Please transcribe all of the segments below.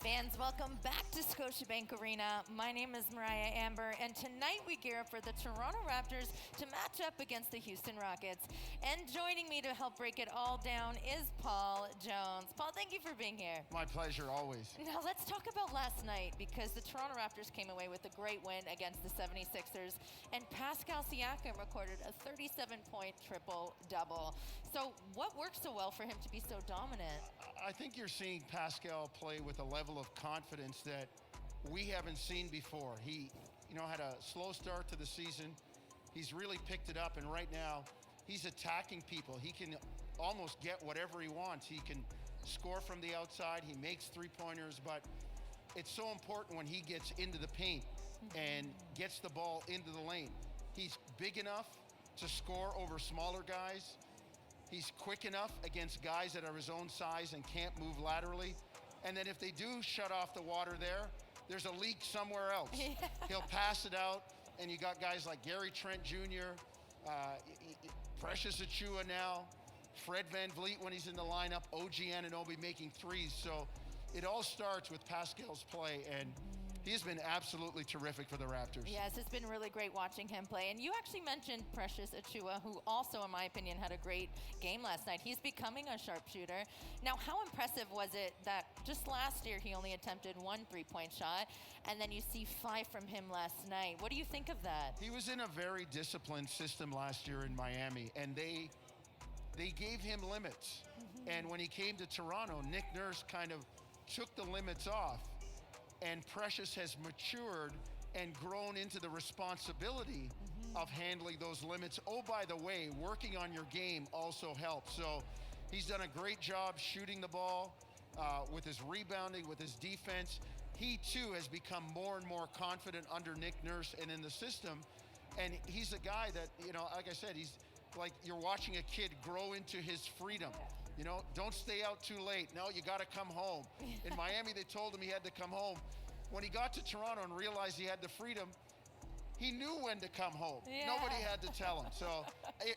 Fans, welcome back to Scotiabank Arena. My name is Mariah Amber, and tonight we gear up for the Toronto Raptors to match up against the Houston Rockets. And joining me to help break it all down is Paul Jones. Paul, thank you for being here. My pleasure, always. Now let's talk about last night, because the Toronto Raptors came away with a great win against the 76ers, and Pascal Siakam recorded a 37-point triple-double. So what worked so well for him to be so dominant? I think you're seeing Pascal play with a level of confidence that we haven't seen before. He, had a slow start to the season. He's really picked it up, and right now he's attacking people. He can almost get whatever he wants. He can score from the outside. He makes three-pointers, but it's so important when he gets into the paint and gets the ball into the lane. He's big enough to score over smaller guys. He's quick enough against guys that are his own size and can't move laterally. And then if they do shut off the water there's a leak somewhere else. Yeah. He'll pass it out, and you got guys like Gary Trent Jr., Precious Achiuwa now, Fred VanVleet when he's in the lineup, OG Anunoby making threes. So it all starts with Pascal's play, and he's been absolutely terrific for the Raptors. Yes, it's been really great watching him play. And you actually mentioned Precious Achiuwa, who also, in my opinion, had a great game last night. He's becoming a sharpshooter. Now, how impressive was it that just last year he only attempted one three-point shot, and then you see 5 from him last night? What do you think of that? He was in a very disciplined system last year in Miami, and they gave him limits. And when he came to Toronto, Nick Nurse kind of took the limits off. And Precious has matured and grown into the responsibility of handling those limits. Oh, by the way, working on your game also helps. So he's done a great job shooting the ball with his rebounding, with his defense. He, too, has become more and more confident under Nick Nurse and in the system. And he's a guy that, like I said, he's like you're watching a kid grow into his freedom. Don't stay out too late. No, you got to come home. In Miami, they told him he had to come home. When he got to Toronto and realized he had the freedom, he knew when to come home. Yeah. Nobody had to tell him. So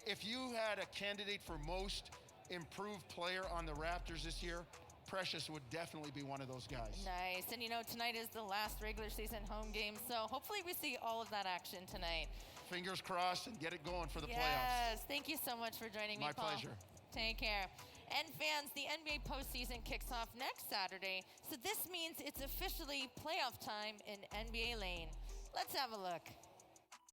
if you had a candidate for most improved player on the Raptors this year, Precious would definitely be one of those guys. Nice. And tonight is the last regular season home game, so hopefully we see all of that action tonight. Fingers crossed and get it going for the playoffs. Yes. Thank you so much for joining me, My Paul. pleasure. Take care. And fans, the NBA postseason kicks off next Saturday, so this means it's officially playoff time in NBA Lane. Let's have a look.